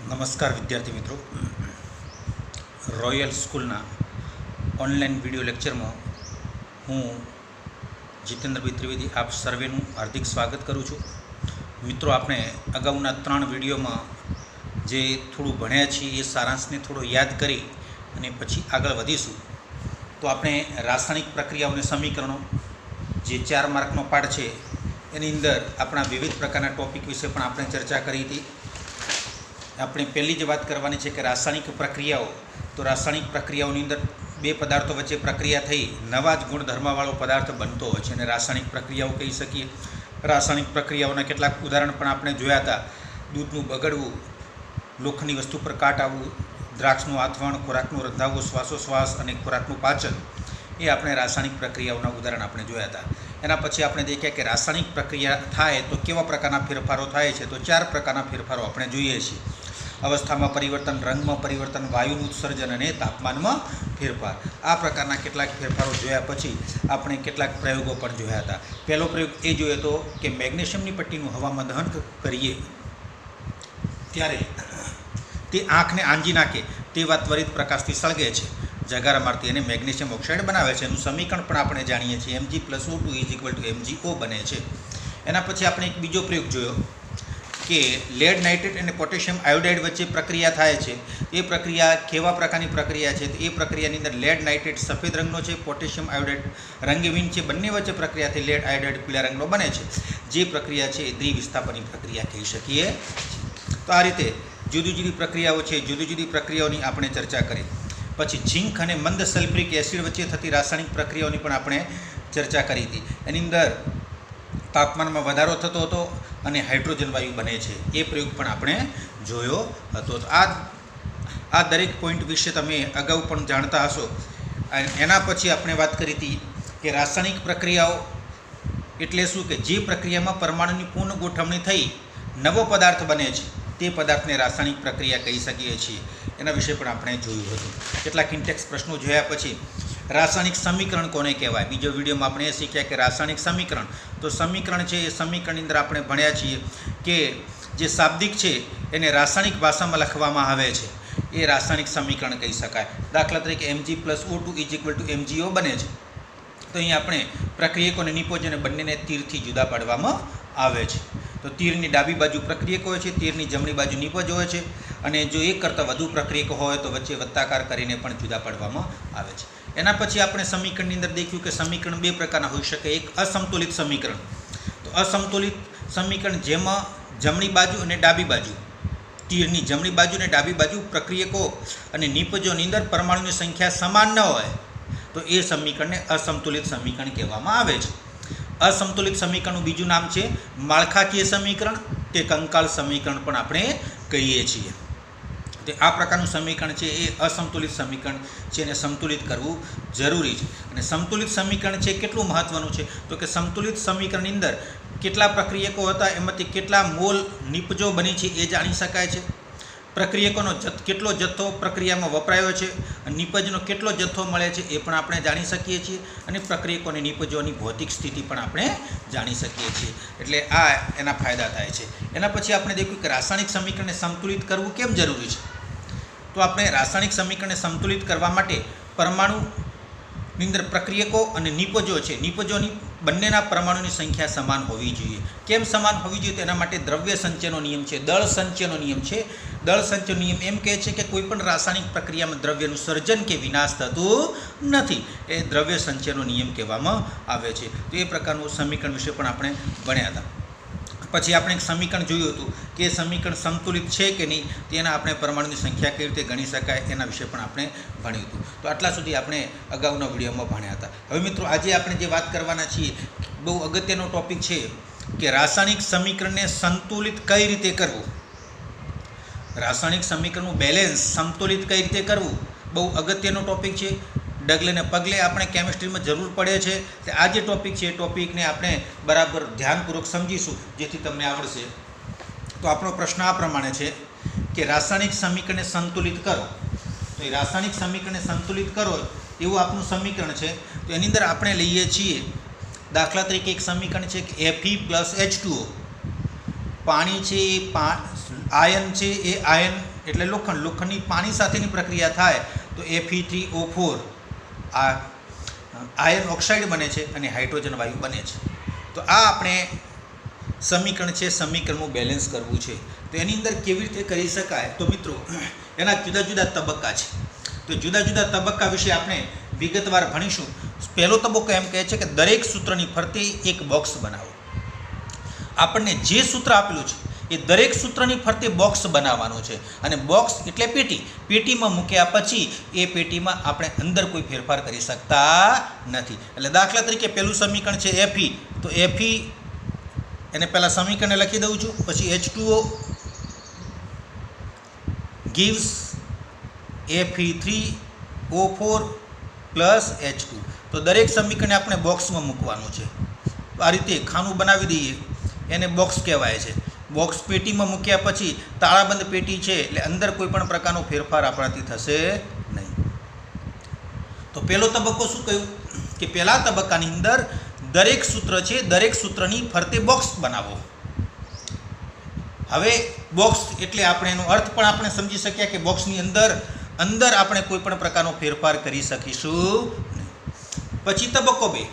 નમસ્કાર વિદ્યાર્થી મિત્રો, રોયલ સ્કૂલના ઓનલાઈન વિડીયો લેક્ચરમાં હું જીતેન્દ્રભાઈ ત્રિવેદી આપ સર્વેનું હાર્દિક સ્વાગત કરું છું. મિત્રો, આપણે અગાઉના 3 વિડીયોમાં જે થોડું ભણ્યા છીએ એ સારાંશને થોડો યાદ કરી અને પછી આગળ વધીશું. તો આપણે રાસાયણિક પ્રક્રિયાઓને સમીકરણો જે 4 માર્કનો પાઠ છે એની અંદર આપણા વિવિધ પ્રકારના ટૉપિક વિશે પણ આપણે ચર્ચા કરી હતી. આપણે પહેલી જ વાત કરવાની છે કે રાસાયણિક પ્રક્રિયાઓ. તો રાસાયણિક પ્રક્રિયાઓની અંદર 2 પદાર્થો વચ્ચે પ્રક્રિયા થઈ નવા જ ગુણધર્મવાળો પદાર્થ બનતો હોય છે અને રાસાયણિક પ્રક્રિયાઓ કહી શકીએ. રાસાયણિક પ્રક્રિયાઓના કેટલાક ઉદાહરણ પણ આપણે જોયા હતા. દૂધનું બગડવું, લોખંડની વસ્તુ પર કાટ આવવું, દ્રાક્ષનું આથવણ, ખોરાકનું રંધાવવું, શ્વાસોશ્વાસ અને ખોરાકનું પાચન, એ આપણે રાસાયણિક પ્રક્રિયાઓના ઉદાહરણ આપણે જોયા હતા. એના પછી આપણે દેખ્યા કે રાસાયણિક પ્રક્રિયા થાય તો કેવા પ્રકારના ફેરફારો થાય છે. તો 4 પ્રકારના ફેરફારો આપણે જોઈએ છીએ: અવસ્થામાં પરિવર્તન, રંગમાં પરિવર્તન, વાયુનું ઉત્સર્જન અને તાપમાનમાં ફેરફાર. આ પ્રકારના કેટલાક ફેરફારો જોયા પછી આપણે કેટલાક પ્રયોગો પણ જોયા હતા. પહેલો પ્રયોગ એ જોયો હતો કે મેગ્નેશિયમની પટ્ટીનું હવામાં દહન કરીએ ત્યારે તે આંખને આંજી નાખે તેવા ત્વરિત પ્રકાશથી સળગે છે, જગારા મારતી અને મેગ્નેશિયમ ઓક્સાઇડ બનાવે છે. એનું સમીકરણ પણ આપણે જાણીએ છીએ, Mg+O2 = MgO બને છે. એના પછી આપણે એક બીજો પ્રયોગ જોયો કે લેડ નાઇટ્રેટ અને પોટેશિયમ આયોડાઇડ વચ્ચે પ્રક્રિયા થાય છે. એ પ્રક્રિયા કેવા પ્રકારની પ્રક્રિયા છે? તો એ પ્રક્રિયાની અંદર લેડ નાઇટ્રેટ સફેદ રંગનો છે, પોટેશિયમ આયોડાઇડ રંગહીન છે. બંને વચ્ચે પ્રક્રિયાથી લેડ આયોડાઇડ પીળા રંગનો બને છે. જે પ્રક્રિયા છે એ દ્વિવિસ્થાપનની પ્રક્રિયા કહી શકીએ. તો આ રીતે જુદી જુદી પ્રક્રિયાઓ છે, જુદી જુદી પ્રક્રિયાઓની આપણે ચર્ચા કરી. પછી ઝીંક અને મંદ સલ્ફ્યુરિક એસિડ વચ્ચે થતી રાસાયણિક પ્રક્રિયાઓની પણ આપણે ચર્ચા કરી હતી. એની અંદર તાપમાનમાં વધારો થતો હતો અને હાઇડ્રોજન વાયુ બને છે. એ પ્રયોગ પણ આપણે જોયો હતો. તો આ દરેક પોઈન્ટ વિશે તમે અગાઉ પણ જાણતા હશો. એના પછી આપણે વાત કરી હતી કે રાસાયણિક પ્રક્રિયાઓ એટલે શું? કે જે પ્રક્રિયામાં પરમાણુની પૂર્ણ ગોઠવણી થઈ નવો પદાર્થ બને છે તે પદાર્થને રાસાયણિક પ્રક્રિયા કહી શકીએ છીએ. એના વિશે પણ આપણે જોયું હતું. કેટલાક ઇન્ટેક્સ પ્રશ્નો જોયા પછી રાસાયણિક સમીકરણ કોને કહેવાય? બીજો વિડીયોમાં આપણે એ શીખ્યા કે રાસાયણિક સમીકરણ, તો સમીકરણ છે એ સમીકરણની અંદર આપણે ભણ્યા છીએ કે જે શાબ્દિક છે એને રાસાયણિક ભાષામાં લખવામાં આવે છે એ રાસાયણિક સમીકરણ કહી શકાય. દાખલા તરીકે Mg+O2 = MgO બને છે. તો અહીં આપણે પ્રક્રિયકો અને નિપજોને બંનેને તીરથી જુદા પાડવામાં આવે છે. તો તીરની ડાબી બાજુ પ્રક્રિયકો હોય છે, તીરની જમણી બાજુ નિપજ હોય છે, અને જો એક કરતાં વધુ પ્રક્રિયકો હોય તો વચ્ચે વત્તાકાર કરીને પણ જુદા પાડવામાં આવે છે. એના પછી આપણે સમીકરણની અંદર દેખ્યું કે સમીકરણ 2 પ્રકારના હોઈ શકે. એક અસમતુલિત સમીકરણ. તો અસમતુલિત સમીકરણ જેમાં જમણી બાજુ અને ડાબી બાજુ, તીરની જમણી બાજુ અને ડાબી બાજુ પ્રક્રિયકો અને નિપજોની અંદર પરમાણુની સંખ્યા સમાન ન હોય તો એ સમીકરણને અસમતુલિત સમીકરણ કહેવામાં આવે છે. અસમતુલિત સમીકરણનું બીજું નામ છે માળખાકીય સમીકરણ કે કંકાલ સમીકરણ પણ આપણે કહીએ છીએ. તો આ પ્રકારનું સમીકરણ છે એ અસમતુલિત સમીકરણ છે, એને સંતુલિત કરવું જરૂરી છે. અને સંતુલિત સમીકરણ છે કેટલું મહત્ત્વનું છે? તો કે સંતુલિત સમીકરણની અંદર કેટલા પ્રક્રિયકો હતા, એમાંથી કેટલા મોલ નિપજો બની છે એ જાણી શકાય છે. પ્રક્રિયકોનો કેટલો જથ્થો પ્રક્રિયામાં વપરાયો છે, નિપજનો કેટલો જથ્થો મળે છે એ પણ આપણે જાણી શકીએ છીએ. અને પ્રક્રિયકો અને નિપજોની ભૌતિક સ્થિતિ પણ આપણે જાણી શકીએ છીએ. એટલે આ એના ફાયદા થાય છે. એના પછી આપણે દેખ્યું કે રાસાયણિક સમીકરણને સંતુલિત કરવું કેમ જરૂરી છે. તો આપણે રાસાયણિક સમીકરણને સંતુલિત કરવા માટે પરમાણુની અંદર પ્રક્રિયકો અને નિપજો છે, નિપજોની બંનેના પરમાણુની સંખ્યા સમાન હોવી જોઈએ. કેમ સમાન હોવી જોઈએ? તો એના માટે દ્રવ્ય સંચયનો નિયમ છે, દળ સંચયનો નિયમ છે. દળ સંચયનો નિયમ એમ કહે છે કે કોઈ પણ રાસાયણિક પ્રક્રિયામાં દ્રવ્યનું સર્જન કે વિનાશ થતું નથી. એ દ્રવ્ય સંચયનો નિયમ કહેવામાં આવે છે. તો એ પ્રકારનું સમીકરણ વિશે પણ આપણે ભણ્યા હતા. પછી આપણે એક સમીકરણ જોયું હતું કે સમીકરણ સંતુલિત છે કે નહીં, તેના આપણે પરમાણુની સંખ્યા કેવી રીતે ગણી શકાય એના વિશે પણ આપણે ભણ્યું હતું. તો આટલા સુધી આપણે અગાઉના વિડીયોમાં ભણ્યા હતા. હવે મિત્રો, આજે આપણે જે વાત કરવાના છીએ બહુ અગત્યનો ટૉપિક છે કે રાસાયણિક સમીકરણને સંતુલિત કઈ રીતે કરવું. રાસાયણિક સમીકરણનું બેલેન્સ સંતુલિત કઈ રીતે કરવું બહુ અગત્યનો ટૉપિક છે. ડગલે ને પગલે આપણે કેમિસ્ટ્રીમાં જરૂર પડે છે. કે આ જે ટૉપિક છે એ ટૉપિકને આપણે બરાબર ધ્યાનપૂર્વક સમજીશું જેથી તમને આવડશે. તો આપણો પ્રશ્ન આ પ્રમાણે છે કે રાસાયણિક સમીકરણને સંતુલિત કરો. તો એ રાસાયણિક સમીકરણને સંતુલિત કરો એવું આપણું સમીકરણ છે. તો એની અંદર આપણે લઈએ છીએ દાખલા તરીકે એક સમીકરણ છે કે Fe + H2O. પાણી છે એ આયન છે એ આયન એટલે લોખંડ, લોખંડની પાણી સાથેની પ્રક્રિયા થાય તો Fe3O4 આ આયન ઓક્સાઇડ બને છે અને હાઇડ્રોજન વાયુ બને છે. તો આ આપણે સમીકરણ છે, સમીકરણનું બેલેન્સ કરવું છે. તો એની અંદર કેવી રીતે કરી શકાય? તો મિત્રો એના જુદા જુદા તબક્કા છે. તો જુદા જુદા તબક્કા વિશે આપણે વિગતવાર ભણીશું. પહેલો તબક્કો એમ કહે છે કે દરેક સૂત્રની ફરતે એક બોક્સ બનાવો. આપણને જે સૂત્ર આપેલું છે એ દરેક સૂત્રની ફરતે બોક્સ બનાવવાનું છે અને બોક્સ એટલે પેટી. પેટીમાં મૂક્યા પછી એ પેટીમાં આપણે અંદર કોઈ ફેરફાર કરી શકતા નથી. એટલે દાખલા તરીકે પહેલું સમીકરણ છે Fe, તો Fe એને પહેલાં સમીકરણને લખી દઉં છું, પછી H2O gives Fe3O4 plus H2. તો દરેક સમીકરણને આપણે બોક્સમાં મૂકવાનું છે. આ રીતે ખાનું બનાવી દઈએ, એને બોક્સ કહેવાય છે. બોક્સ પેટીમાં મૂક્યા પછી તાળાબંધ પેટી છે એટલે અંદર કોઈ પણ પ્રકારનો ફેરફાર આપણાથી થશે નહીં. તો પહેલો તબક્કો શું કહ્યું કે પહેલા તબક્કાની અંદર દરેક સૂત્ર છે, દરેક સૂત્રની ફરતે બોક્સ બનાવો. હવે બોક્સ એટલે આપણે એનો અર્થ પણ આપણે સમજી શક્યા કે બોક્સની અંદર આપણે કોઈ પણ પ્રકારનો ફેરફાર કરી શકીશું નહીં. પછી તબક્કો 2.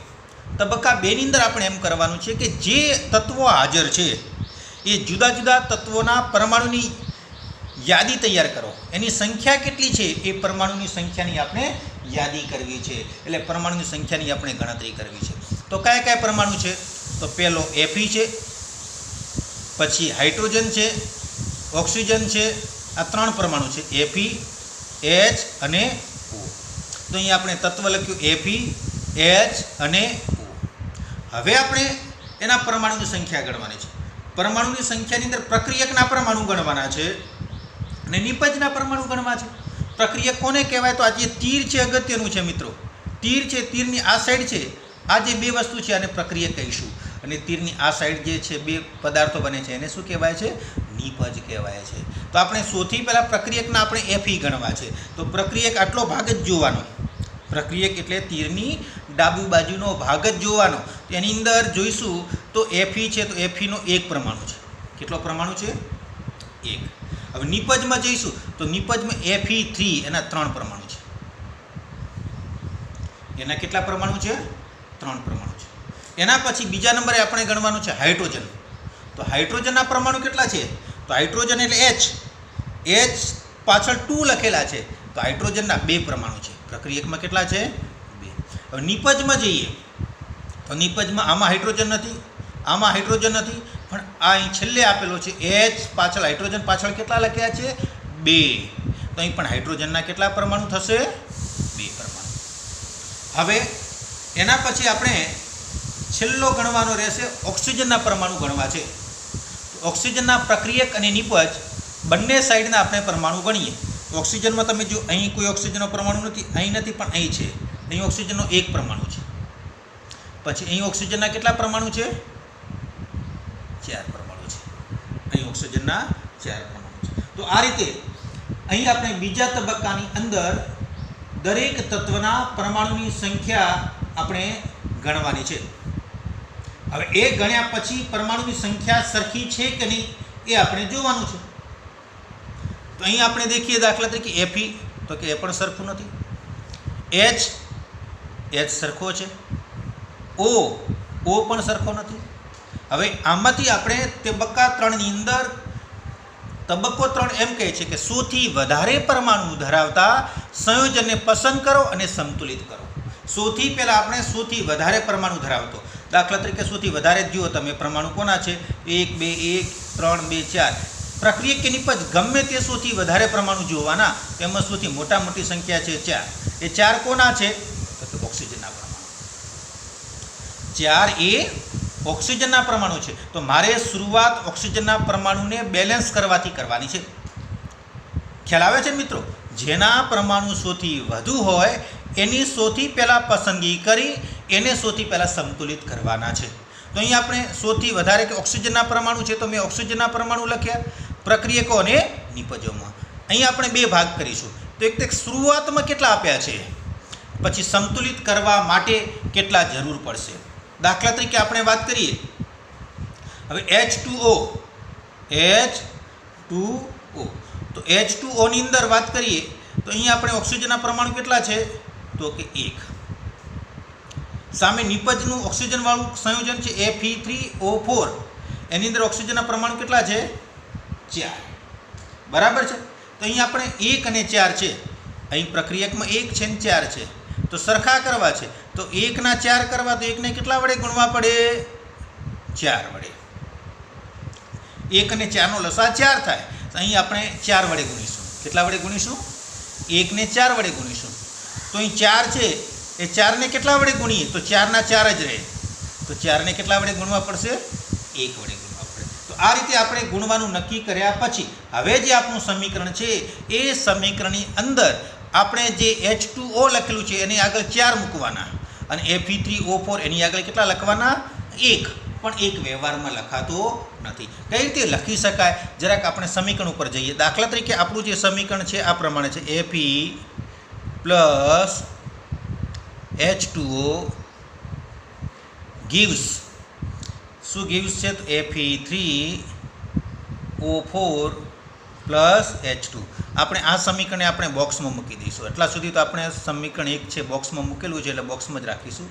તબક્કા 2 ની અંદર આપણે એમ કરવાનું છે કે જે તત્વો હાજર છે એ જુદા જુદા તત્વોના પરમાણુની યાદી તૈયાર કરો. એની સંખ્યા કેટલી છે એ પરમાણુની સંખ્યાની આપણે યાદી કરવી છે. એટલે પરમાણુની સંખ્યાની આપણે ગણતરી કરવી છે. તો કયા કયા પરમાણુ છે? તો પહેલો Fe છે, પછી હાઇડ્રોજન છે, ઓક્સિજન છે. આ 3 પરમાણુ છે, Fe, H અને O. તો અહીંયા આપણે તત્વ લખ્યું Fe, H અને O. હવે આપણે એના પરમાણુની સંખ્યા ગણવાની છે. પરમાણુની સંખ્યાની અંદર પ્રક્રિયકના પરમાણુ ગણવાના છે અને નિપજના પરમાણુ ગણવા છે. પ્રક્રિયક કોને કહેવાય? તો આ જે તીર છે અગત્યનું છે મિત્રો. તીર છે, તીરની આ સાઈડ છે, આ જે 2 વસ્તુ છે આને પ્રક્રિયક કહીશું. અને તીરની આ સાઈડ જે છે 2 પદાર્થો બને છે એને શું કહેવાય છે? નિપજ કહેવાય છે. તો આપણે સૌથી પહેલાં પ્રક્રિયકના આપણે Fe ગણવા છે. તો પ્રક્રિયક આટલો ભાગ જ જોવાનો. પ્રક્રિયક એટલે તીરની ડાબી બાજુનો ભાગ જ જોવાનો. એની અંદર જોઈશું તો Fe છે, તો Feનો 1 પરમાણુ છે. કેટલો પરમાણુ છે? 1. હવે નિપજમાં જઈશું તો નિપજમાં Fe3 એના 3 પરમાણુ છે. એના કેટલા પરમાણુ છે? 3 પરમાણુ છે. એના પછી બીજા નંબરે આપણે ગણવાનું છે હાઇડ્રોજન. તો હાઇડ્રોજનના પરમાણુ કેટલા છે? તો હાઇડ્રોજન એટલે H પાછળ 2 લખેલા છે. તો હાઇડ્રોજનના 2 પરમાણુ છે. પ્રક્રિયકમાં કેટલા છે? 2. હવે નિપજમાં જઈએ તો નિપજમાં આમાં હાઇડ્રોજન નથી, આમાં હાઇડ્રોજન નથી, પણ આ અહીં છેલ્લે આપેલો છે H પાછળ હાઇડ્રોજન પાછળ કેટલા લખ્યા છે? 2. તો અહીં પણ હાઇડ્રોજનના કેટલા પરમાણુ થશે? 2 પરમાણુ. હવે એના પછી આપણે છેલ્લો ગણવાનો રહેશે ઓક્સિજનના પરમાણુ ગણવા છે. ઓક્સિજનના પ્રક્રિયક અને નિપજ બંને સાઈડના આપણે પરમાણુ ગણીએ. ઓક્સિજનમાં તમે જો અહીં કોઈ ઓક્સિજનનો પરમાણુ નથી, અહીં નથી, પણ અહીં છે. અહીં ઓક્સિજનનો 1 પરમાણુ છે. પછી અહીં ઓક્સિજનના કેટલા પરમાણુ છે? 4 પરમાણુ છે. અહીં ઓક્સિજનના 4 પરમાણુ છે. તો આ રીતે અહીં આપણે બીજા તબક્કાની અંદર દરેક તત્વના પરમાણુની સંખ્યા આપણે ગણવાની છે. હવે એ ગણ્યા પછી પરમાણુની સંખ્યા સરખી છે કે નહીં એ આપણે જોવાનું છે. તો અહીં આપણે દેખીએ દાખલા તરીકે Fe, તો કે એ પણ સરખું નથી. H સરખો છે. O પણ સરખો નથી. હવે આમાંથી આપણે તબક્કા 3 ની અંદર તબક્કો 3 એમ કહે છે કે સૌથી વધારે પરમાણુ ધરાવતા સંયોજનને પસંદ કરો અને સંતુલિત કરો. સૌથી પહેલાં આપણે સૌથી વધારે પરમાણુ ધરાવતો, દાખલા તરીકે સૌથી વધારે જુઓ તમે પરમાણુ કોના છે? 1, 2, 1, 3, 2, 4. પ્રક્રિયક કે નિપજ ગમે તે સૌથી વધારે પરમાણુ જોવાના, તેમાં સૌથી મોટી સંખ્યા છે 4. એ 4 કોના છે? તો ઓક્સિજનના પરમાણુ. 4 એ ઓક્સિજનના પરમાણુ છે. તો મારે શરૂઆત ઓક્સિજનના પરમાણુને બેલેન્સ કરવાથી કરવાની છે. ખ્યાલ આવે છે મિત્રો? જેના પરમાણુ સૌથી વધુ હોય એની સૌથી પહેલાં પસંદગી કરી એને સૌથી પહેલાં સંતુલિત કરવાના છે. તો અહીં આપણે સૌથી વધારે કે ઓક્સિજનના પરમાણુ છે તો મેં ઓક્સિજનના પરમાણુ લખ્યા પ્રક્રિયકો અને નિપજોમાં. અહીં આપણે 2 ભાગ કરીશું. તો એક શરૂઆતમાં કેટલા આપ્યા છે, પછી સંતુલિત કરવા માટે કેટલા જરૂર પડશે. દાખલા તરીકે આપણે વાત કરીએ હવે H2O H2O। તો H2O ની અંદર વાત કરીએ તો અહીંયા આપણે ઓક્સિજનના પરમાણુ કેટલા છે તો કે 1। સામે નિપજનું ઓક્સિજનવાળું સંયોજન છે Fe3O4, એની અંદર ઓક્સિજનના પરમાણુ કેટલા છે 4। બરાબર છે। તો અહીં આપણે 1 અને 4 છે, અહીં પ્રક્રિયકમાં 1 છે અને 4 છે, તો સરખા કરવા છે તો 1 ના 4 કરવા તો 1 ને કેટલા વડે ગુણવા પડે 4 વડે। 1 અને 4 નો લસા 4 થાય, તો અહીં આપણે 4 વડે ગુણીશું। કેટલા વડે ગુણીશું 1 ને 4 વડે ગુણીશું। તો અહીં 4 છે એ 4 ને કેટલા વડે ગુણીએ તો 4 ના 4 જ રહે, તો 4 ને કેટલા વડે ગુણવા પડશે 1 વડે ગુણવા પડે। તો આ રીતે આપણે ગુણવાનું નક્કી કર્યા પછી હવે જે આપણું સમીકરણ છે એ સમીકરણની અંદર આપણે જે H2O લખેલું છે એની આગળ 4 મૂકવાના અને Fe3O4 એની આગળ કેટલા લખવાના 1, પણ 1 વ્યવહારમાં લખાતો નથી। કઈ રીતે લખી શકાય જરાક આપણે સમીકરણ ઉપર જઈએ। દાખલા તરીકે આપણું જે સમીકરણ છે આ પ્રમાણે છે Fe પ્લસ H2O gives શું gives છે તો Fe3O4 પ્લસ H2। આપણે આ સમીકરણને આપણે બોક્સમાં મૂકી દઈશું। એટલા સુધી તો આપણે સમીકરણ 1 છે બોક્સમાં મૂકેલું છે એટલે બોક્સમાં જ રાખીશું।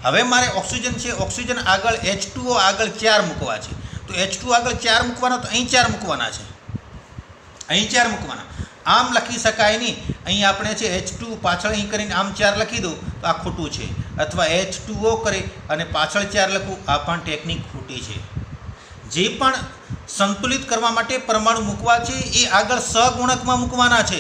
હવે મારે ઓક્સિજન છે, ઓક્સિજન આગળ H2O આગળ 4 મૂકવા છે, તો H2O આગળ 4 મૂકવાના તો અહીં 4 મૂકવાના છે, અહીં 4 મૂકવાના। આમ લખી શકાય નહીં, અહીં આપણે છે H2 પાછળ અહીં કરીને આમ 4 લખી દઉં તો આ ખોટું છે, અથવા H2O કરી અને પાછળ 4 લખું આ પણ ટેકનિક ખોટી છે। જે પણ સંતુલિત કરવા માટે પરમાણુ મૂકવા છે એ આગળ સહગુણકમાં મૂકવાના છે।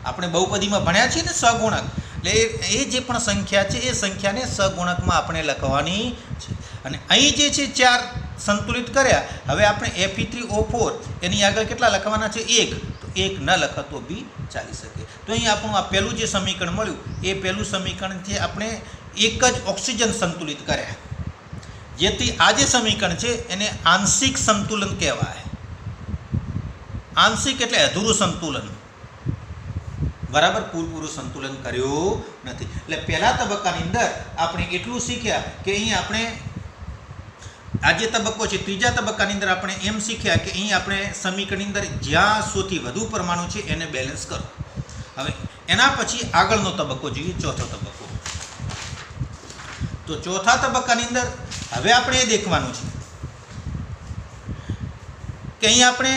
આપણે બહુપદીમાં ભણ્યા છીએ ને સહગુણક, એટલે એ જે પણ સંખ્યા છે એ સંખ્યાને સહગુણકમાં આપણે લખવાની છે। અને અહીં જે છે 4 સંતુલિત કર્યા, હવે આપણે Fe3O4 એની આગળ કેટલા લખવાના છે 1, તો 1 ન લખતો બી ચાલી શકે। તો અહીં આપણું આ પહેલું જે સમીકરણ મળ્યું એ પહેલું સમીકરણ છે આપણે એક જ ઓક્સિજન સંતુલિત કર્યા, જેથી આ જે સમીકરણ છે એને આંશિક સંતુલન કહેવાય। આંશિક એટલે અધૂરું સંતુલન, બરાબર, પૂરેપૂરું સંતુલન કર્યું નથી। એટલે પહેલા તબક્કાની અંદર આપણે એટલું શીખ્યા કે અહીં આપણે આ જે તબક્કો છે ત્રીજા તબક્કાની અંદર આપણે એમ શીખ્યા કે અહીં આપણે સમીકરણની અંદર જ્યાં સૌથી વધુ પરમાણુ છે એને બેલેન્સ કરો। હવે એના પછી આગળનો તબક્કો જોઈએ, ચોથો તબક્કો। તો ચોથા તબક્કાની અંદર હવે આપણે એ દેખવાનું છે કે અહીં આપણે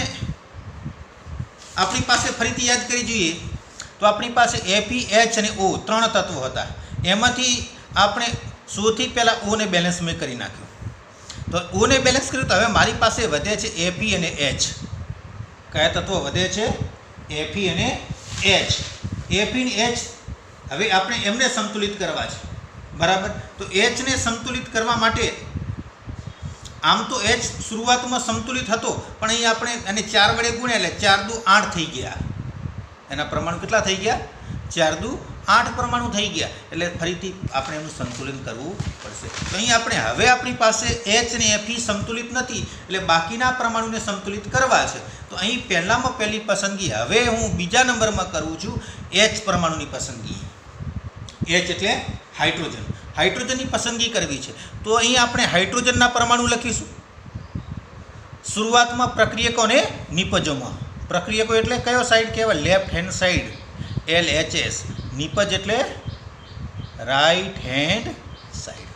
આપણી પાસે ફરીથી યાદ કરી જોઈએ તો આપણી પાસે Fe, H અને O 3 તત્વો હતા, એમાંથી આપણે સૌથી પહેલાં O ને બેલેન્સ મેં કરી નાખ્યું। તો O ને બેલેન્સ કર્યું તો હવે મારી પાસે વધે છે Fe અને H। કયા તત્વો વધે છે Fe અને H। Fe અને H હવે આપણે એમને સંતુલિત કરવા છે, બરાબર। તો H ને સંતુલિત કરવા માટે આમ તો H શરૂઆતમાં સંતુલિત હતો, પણ અહીં આપણે એને 4 વડે ગુણ્યા એટલે 4 દુ 8 થઈ ગયા, એના પરમાણુ કેટલા થઈ ગયા 4 દુ 8 પરમાણુ થઈ ગયા, એટલે ફરીથી આપણે એનું સંતુલન કરવું પડશે। તો અહીં આપણે હવે આપણી પાસે H અને Fe સંતુલિત નથી એટલે બાકીના પરમાણુને સંતુલિત કરવા છે, તો અહીં પહેલામાં પહેલી પસંદગી હવે હું બીજા નંબરમાં કરું છું H પરમાણુની પસંદગી। H એટલે હાઇડ્રોજન, હાઇડ્રોજનની પસંદગી કરવી છે। તો અહીં આપણે હાઇડ્રોજનના પરમાણુ લખીશું શરૂઆતમાં પ્રક્રિયકોને નિપજોમાં। પ્રક્રિયકો એટલે કયો સાઈડ કહેવાય લેફ્ટ હેન્ડ સાઈડ LHS, નિપજ એટલે રાઈટ હેન્ડ સાઈડ,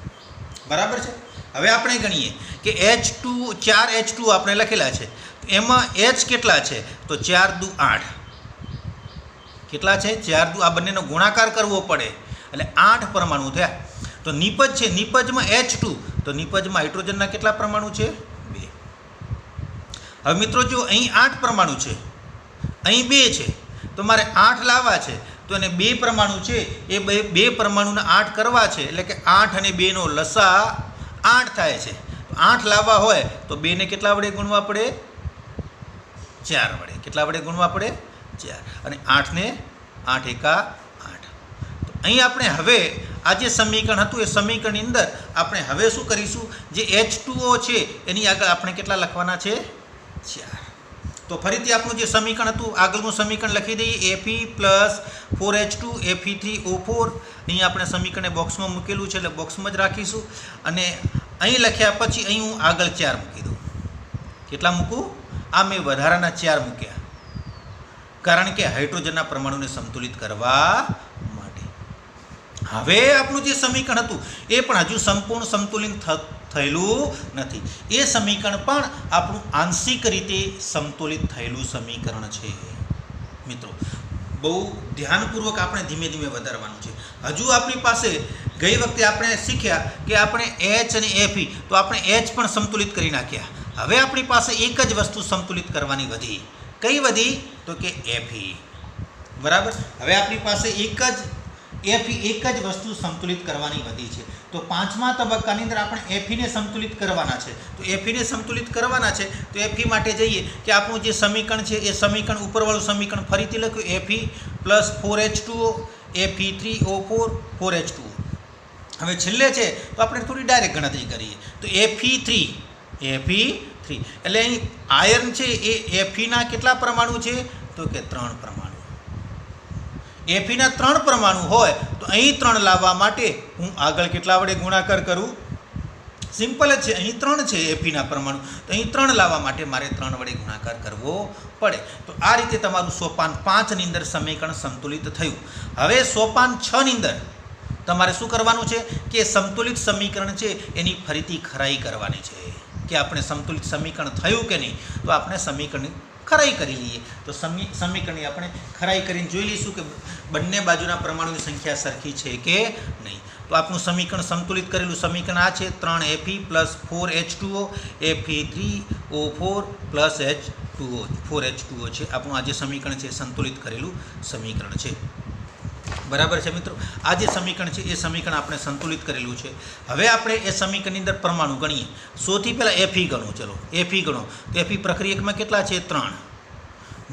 બરાબર છે। હવે આપણે ગણીએ કે H2 4 H2 આપણે લખેલા છે, એમાં H કેટલા છે તો 4 દુ 8, કેટલા છે 4 દુ, આ બંનેનો ગુણાકાર કરવો પડે એટલે 8 પરમાણુ થયા। તો નિપજ છે, નિપજમાં H2, તો નિપજમાં હાઇડ્રોજનના કેટલા પરમાણુ છે 2। હવે મિત્રો જો અહીં 8 પરમાણુ છે, અહીં 2 છે, તો મારે 8 લાવવા છે, તો એને 2 પરમાણુ છે એ 2 પરમાણુના 8 કરવા છે, એટલે કે 8 અને 2 નો લસા 8 થાય છે। તો 8 લાવવા હોય તો 2 ને કેટલા વડે ગુણવા પડે 4 વડે, કેટલા વડે ગુણવા પડે 4, અને 8 ને 8 એકા 8। તો અહીં આપણે હવે આ જે સમીકરણ હતું એ સમીકરણની અંદર આપણે હવે શું કરીશું, જે H2O છે એની આગળ આપણે કેટલા લખવાના છે 4। તો ફરીથી આપણું જે સમીકરણ હતું આગળનું સમીકરણ લખી દઈએ Fe પ્લસ 4H2 Fe3O4। અહીં આપણે સમીકરણને બોક્સમાં મૂકેલું છે એટલે બોક્સમાં જ રાખીશું, અને અહીં લખ્યા પછી અહીં હું આગળ 4 મૂકી દઉં। કેટલા મૂકું આ મેં વધારાના 4 મૂક્યા, કારણ કે હાઇડ્રોજનના પરમાણુને સંતુલિત કરવા માટે. હવે આપણું જે સમીકરણ હતું એ પણ હજુ સંપૂર્ણ સંતુલિત થયેલું નથી. એ સમીકરણ પણ આપણું આંશિક રીતે સંતુલિત થયેલું સમીકરણ છે. મિત્રો બહુ ધ્યાનપૂર્વક આપણે ધીમે ધીમે વધારવાનું છે. હજુ આપણી પાસે ગઈ વખતે આપણે શીખ્યા કે આપણે એચ અને એફઈ, તો આપણે એચ પણ સંતુલિત કરી નાખ્યા. હવે આપણી પાસે એક જ વસ્તુ સંતુલિત કરવાની વધી. કઈ વધી? તો કે એફઈ. બરાબર. હવે આપણી પાસે એક જ વસ્તુ સંતુલિત કરવાની વધી છે. તો 5મા તબક્કાની અંદર આપણે એફઈને સંતુલિત કરવાના છે. તો એફઈને સંતુલિત કરવાના છે તો એફઈ માટે જઈએ કે આપણું જે સમીકરણ છે એ સમીકરણ ઉપરવાળું સમીકરણ ફરીથી લખ્યું, Fe plus 4H2O, Fe3O4 4H2O. હવે છેલ્લે છે તો આપણે થોડી ડાયરેક્ટ ગણતરી કરીએ. તો Fe3 એટલે અહીં આયર્ન છે એ એફઈના કેટલા પરમાણુ છે? તો કે 3 પરમાણુ. એફઈના 3 પરમાણુ હોય તો અહીં 3 લાવવા માટે હું આગળ કેટલા વડે ગુણાકાર કરું? સિમ્પલ જ છે. અહીં 3 છે એફઈના પરમાણુ, તો અહીં 3 લાવવા માટે મારે 3 વડે ગુણાકાર કરવો પડે. તો આ રીતે તમારું સોપાન 5ની અંદર સમીકરણ સંતુલિત થયું. હવે સોપાન 6ની અંદર તમારે શું કરવાનું છે કે સંતુલિત સમીકરણ છે એની ફરીથી ખરાઈ કરવાની છે કે આપણે સંતુલિત સમીકરણ થયું કે નહીં. તો આપણે સમીકરણની ખરાઈ કરી લઈએ. તો સમીકરણની આપણે ખરાઈ કરીને જોઈ લઈશું કે બંને બાજુના પરમાણુની સંખ્યા સરખી છે કે નહીં. તો આપણું સમીકરણ સંતુલિત કરેલું સમીકરણ આ છે, 3Fe plus 4H2O, Fe3O4 plus 4H2O છે. આપણું આ જે સમીકરણ છે સંતુલિત કરેલું સમીકરણ છે. બરાબર છે મિત્રો. આ જે સમીકરણ છે એ સમીકરણ આપણે સંતુલિત કરેલું છે. હવે આપણે એ સમીકરણની અંદર પરમાણુ ગણીએ. સૌથી પહેલાં એફઈ ગણો. ચલો એફઈ ગણો. તો એફઈ પ્રક્રિયકમાં કેટલા છે? 3.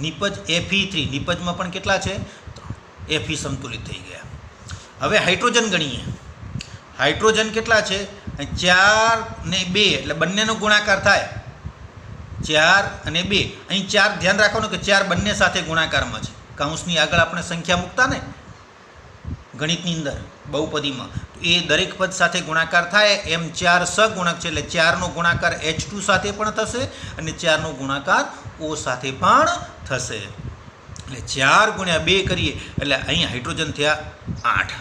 નિપજ Fe3 નિપજમાં પણ કેટલા છે? 3. એફઈ સંતુલિત થઈ ગયા. હવે હાઇડ્રોજન ગણીએ. હાઇડ્રોજન કેટલા છે? 4 ને 2 એટલે બંનેનો ગુણાકાર થાય 4 અને 2. અહીં 4 ધ્યાન રાખવાનું કે 4 બંને સાથે ગુણાકારમાં છે. કૌંસની આગળ આપણે સંખ્યા મૂકતા ને ગણિતની અંદર બહુપદીમાં, તો એ દરેક પદ સાથે ગુણાકાર થાય એમ 4 સગુણક છે એટલે 4નો ગુણાકાર H2 સાથે પણ થશે અને 4નો ગુણાકાર O સાથે પણ થશે. એટલે 4 ગુણ્યા 2 કરીએ એટલે અહીં હાઇડ્રોજન થયા 8.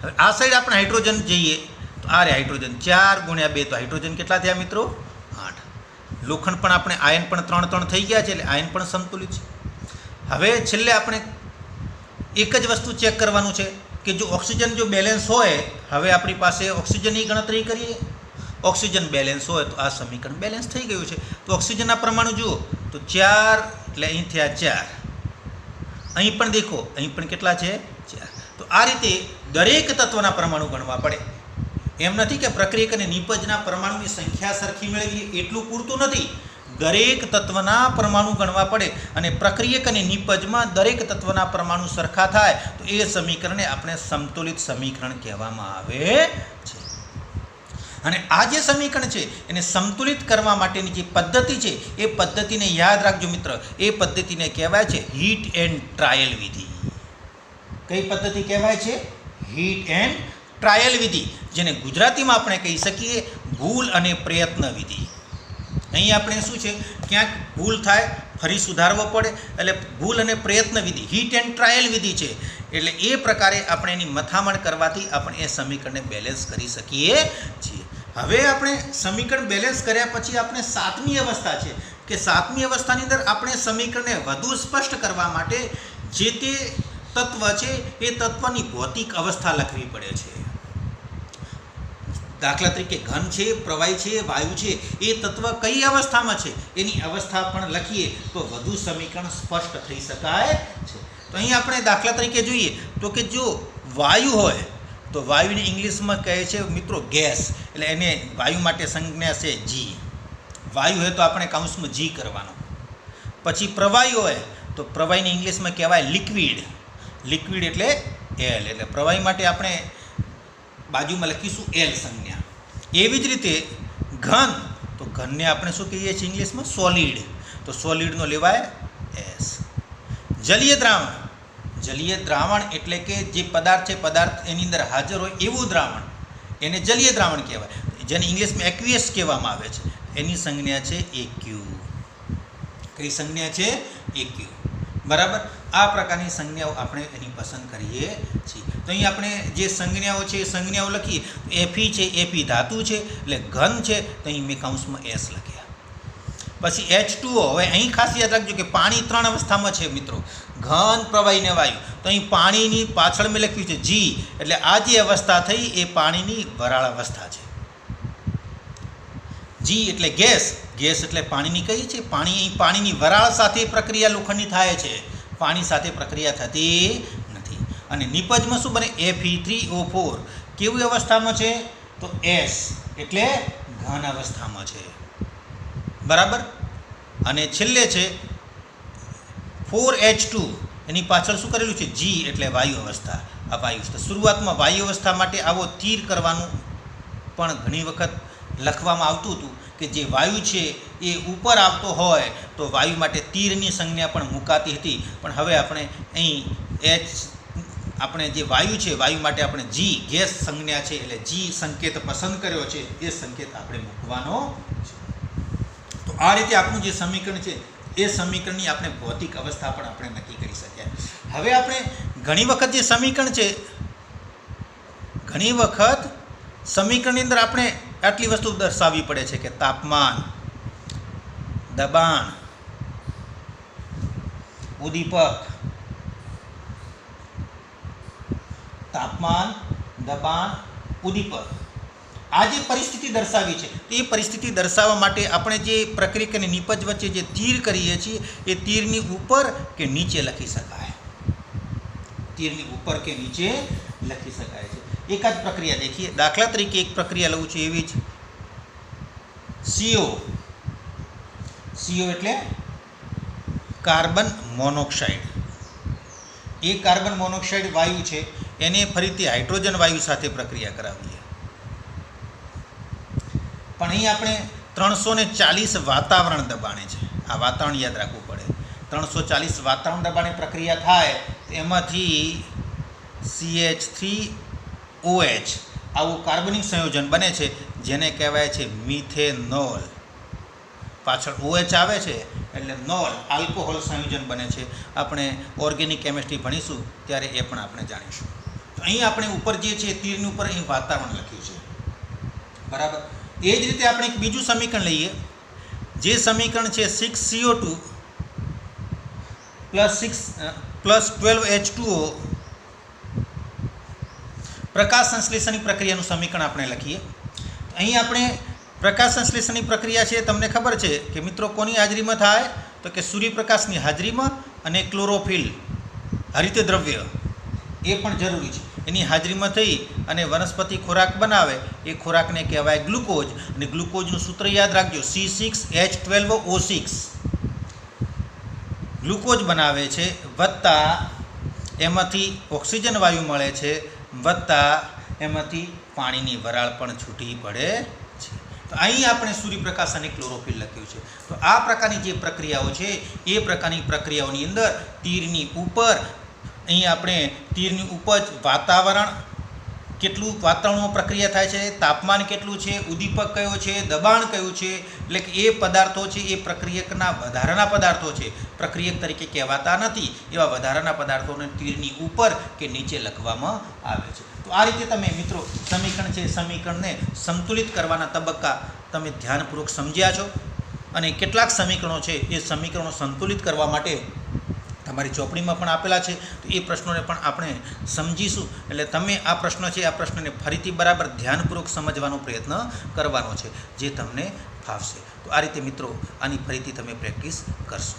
હવે આ સાઈડ આપણે હાઇડ્રોજન જઈએ તો આ રે હાઇડ્રોજન 4 ગુણ્યા 2 તો હાઇડ્રોજન કેટલા થયા મિત્રો? 8. લોખંડ પણ આપણે આયન પણ 3 થઈ ગયા છે એટલે આયન પણ સંતુલિત છે. હવે છેલ્લે આપણે એક જ વસ્તુ ચેક કરવાનું છે કે જો ઓક્સિજન જો બેલેન્સ હોય, હવે આપણી પાસે ઓક્સિજનની ગણતરી કરીએ. ઓક્સિજન બેલેન્સ હોય તો આ સમીકરણ બેલેન્સ થઈ ગયું છે. તો ઓક્સિજનના પરમાણુ જુઓ તો 4 એટલે અહીં થયા 4. અહીં પણ દેખો, અહીં પણ કેટલા છે? 4. તો આ રીતે દરેક તત્વના પરમાણુ ગણવા પડે. એમ નથી કે પ્રક્રિયક અને નિપજના પરમાણુની સંખ્યા સરખી મેળવીએ એટલું પૂરતું નથી. દરેક તત્વના પરમાણુ ગણવા પડે અને પ્રક્રિયક અને નિપજમાં દરેક તત્વના પરમાણુ સરખા થાય તો એ સમીકરણને આપણે સંતુલિત સમીકરણ કહેવામાં આવે છે. અને આ જે સમીકરણ છે એને સંતુલિત કરવા માટેની જે પદ્ધતિ છે એ પદ્ધતિને યાદ રાખજો મિત્ર. એ પદ્ધતિને કહેવાય છે હીટ એન્ડ ટ્રાયલ વિધિ. કઈ પદ્ધતિ કહેવાય છે? હીટ એન્ડ ટ્રાયલ વિધિ, જેને ગુજરાતીમાં આપણે કહી શકીએ ભૂલ અને પ્રયત્ન વિધિ. અહીં આપણે શું છે, ક્યાંક ભૂલ થાય ફરી સુધારવો પડે એટલે ભૂલ અને પ્રયત્ન વિધિ, હીટ એન્ડ ટ્રાયલ વિધિ છે. એટલે એ પ્રકારે આપણે એની મથામણ કરવાથી આપણે એ સમીકરણને બેલેન્સ કરી શકીએ છીએ. હવે આપણે સમીકરણ બેલેન્સ કર્યા પછી આપણે 7મી અવસ્થા છે કે 7મી અવસ્થાની અંદર આપણે સમીકરણને વધુ સ્પષ્ટ કરવા માટે જે તે તત્વ છે એ તત્વની ભૌતિક અવસ્થા લખવી પડે છે. દાખલા તરીકે ઘન છે, પ્રવાહી છે, વાયુ છે, એ તત્વ કઈ અવસ્થામાં છે એની અવસ્થા પણ લખીએ તો વધુ સમીકરણ સ્પષ્ટ થઈ શકાય છે. તો અહીં આપણે દાખલા તરીકે જોઈએ તો કે જો વાયુ હોય તો વાયુને ઇંગ્લિશમાં કહે છે મિત્રો ગેસ, એટલે એને વાયુ માટે સંજ્ઞા છે જી. વાયુ હોય તો આપણે કૌંસમાં જી કરવાનો. પછી પ્રવાહી હોય તો પ્રવાહીને ઇંગ્લિશમાં કહેવાય લિક્વિડ. લિક્વિડ એટલે એલ, એટલે પ્રવાહી માટે આપણે બાજુમાં લખીશું એલ સંજ્ઞા. એવી જ રીતે ઘન, તો ઘનને આપણે શું કહીએ છીએ ઇંગ્લિશમાં? સોલિડ, તો સોલિડનો લેવાય એસ. જલીય દ્રાવણ, જલીય દ્રાવણ એટલે કે જે પદાર્થ છે પદાર્થ એની અંદર હાજર હોય એવું દ્રાવણ એને જલીય દ્રાવણ કહેવાય, જેને ઇંગ્લિશમાં એક્વિયસ કહેવામાં આવે છે. એની સંજ્ઞા છે એક્યુ. કઈ સંજ્ઞા છે? એક્યુ. બરાબર. આ પ્રકારની સંજ્ઞાઓ આપણે એની પસંદ કરીએ છીએ. તો અહીં આપણે જે સંજ્ઞાઓ છે એ સંજ્ઞાઓ લખીએ. એફી છે, એફી ધાતુ છે એટલે ઘન છે, તો અહીં મેં કૌંસમાં એસ લખ્યા. પછી H2O. હવે અહીં ખાસ યાદ રાખજો કે પાણી 3 અવસ્થામાં છે મિત્રો, ઘન, પ્રવાહી ને વાયુ. તો અહીં પાણીની પાછળ મેં લખ્યું છે જી, એટલે આ જે અવસ્થા થઈ એ પાણીની વરાળ અવસ્થા છે. જી એટલે ગેસ, ગેસ એટલે પાણીની કઈ છે? પાણીની વરાળ સાથે પ્રક્રિયા લોખંડની થાય છે, પાણી સાથે પ્રક્રિયા થતી નથી. અને નિપજમાં શું બને? Fe3O4. કેવી અવસ્થામાં છે? તો એસ એટલે ઘન અવસ્થામાં છે. બરાબર. અને છેલ્લે છે 4H2, એની પાછળ શું કરેલું છે? જી એટલે વાયુ અવસ્થા. આ વાયુ અવસ્થા. શરૂઆતમાં વાયુ અવસ્થા માટે આવો તીર કરવાનું પણ ઘણી વખત લખવામાં આવતું હતું કે જે વાયુ છે એ ઉપર આવતો હોય તો વાયુ માટે તીરની સંજ્ઞા પણ મુકાતી હતી. પણ હવે આપણે અહીં આપણે જે વાયુ છે, વાયુ માટે આપણે જી ગેસ સંજ્ઞા છે એટલે જી સંકેત પસંદ કર્યો છે, એ સંકેત આપણે મૂકવાનો છે. તો આ રીતે આપણું જે સમીકરણ છે એ સમીકરણની આપણે ભૌતિક અવસ્થા પણ આપણે નક્કી કરી શક્યા. હવે આપણે ઘણી વખત જે સમીકરણ છે, ઘણી વખત સમીકરણની અંદર આપણે આટલી વસ્તુ દર્શાવવી પડે છે કે તાપમાન, દબાણ, ઉદ્દીપક, તાપમાન, દબાણ, ઉદ્દીપક, આ જે પરિસ્થિતિ દર્શાવી છે એ પરિસ્થિતિ દર્શાવવા માટે આપણે જે પ્રક્રિયક અને નિપજ વચ્ચે જે તીર કરીએ છીએ એ તીરની ઉપર કે નીચે લખી શકાય. તીરની ઉપર કે નીચે લખી શકાય છે. એક જ પ્રક્રિયા દેખીએ. દાખલા તરીકે એક પ્રક્રિયા લઉં છું એવી જ CO. CO એટલે કાર્બન મોનોક્સાઇડ. એ કાર્બન મોનોક્સાઇડ વાયુ છે, એને ફરીથી હાઇડ્રોજન વાયુ સાથે પ્રક્રિયા કરાવીએ. પણ અહીં આપણે 340 વાતાવરણ દબાણે છે. આ વાતાવરણ યાદ રાખવું પડે. 340 વાતાવરણ દબાણે પ્રક્રિયા થાય તો એમાંથી CH3OH આવું કાર્બનિક સંયોજન બને છે, જેને કહેવાય છે મિથેનોલ. પાછળ OH આવે છે એટલે નોલ, આલ્કોહોલ સંયોજન બને છે. આપણે ઓર્ગેનિક કેમિસ્ટ્રી ભણીશું ત્યારે એ પણ આપણે જાણીશું. તો અહીં આપણે ઉપર જે છે તીરની ઉપર અહીં વાતાવરણ લખ્યું છે. બરાબર. એ જ રીતે આપણે એક બીજું સમીકરણ લઈએ. જે સમીકરણ છે 6CO2 પ્લસ 12H2O પ્રકાશ સંશ્લેષણની પ્રક્રિયાનું સમીકરણ આપણે લખીએ. અહીં આપણે પ્રકાશ સંશ્લેષણની પ્રક્રિયા છે તમને ખબર છે કે મિત્રો કોની હાજરીમાં થાય? તો કે સૂર્યપ્રકાશની હાજરીમાં અને ક્લોરોફિલ હરિત દ્રવ્ય એ પણ જરૂરી છે. એની હાજરીમાં થઈ અને વનસ્પતિ ખોરાક બનાવે, એ ખોરાકને કહેવાય ગ્લુકોઝ. અને ગ્લુકોઝનું સૂત્ર યાદ રાખજો, C6H12O6. ગ્લુકોઝ બનાવે છે, વત્તા એમાંથી ઓક્સિજન વાયુ મળે છે, વત્તા એમાંથી પાણીની વરાળ પણ છૂટી પડે છે. તો અહીં આપણે સૂર્યપ્રકાશ અને ક્લોરોફિલ લખ્યું છે. તો આ પ્રકારની જે પ્રક્રિયાઓ છે એ પ્રકારની પ્રક્રિયાઓની અંદર તીરની ઉપર અહીં આપણે તીરની ઉપજ, વાતાવરણ કેટલું વાતાવરણમાં પ્રક્રિયા થાય છે, તાપમાન કેટલું છે, ઉદ્દીપક કયો છે, દબાણ કયું છે, એટલે કે એ પદાર્થો છે એ પ્રક્રિયકના વધારાના પદાર્થો છે, પ્રક્રિયક તરીકે કહેવાતા નથી. એવા વધારાના પદાર્થોને તીરની ઉપર કે નીચે લખવામાં આવે છે. તો આ રીતે તમે મિત્રો સમીકરણ છે, સમીકરણને સંતુલિત કરવાના તબક્કા તમે ધ્યાનપૂર્વક સમજ્યા છો. અને કેટલાક સમીકરણો છે એ સમીકરણો સંતુલિત કરવા માટે તમારી ચોપડીમાં પણ આપેલા છે. તો એ પ્રશ્નોને પણ આપણે સમજીશું. એટલે તમે આ પ્રશ્ન છે આ પ્રશ્નને ફરીથી બરાબર ધ્યાનપૂર્વક સમજવાનો પ્રયત્ન કરવાનો છે, જે તમને ફાવશે. તો આ રીતે મિત્રો આની ફરીથી તમે પ્રેક્ટિસ કરશો.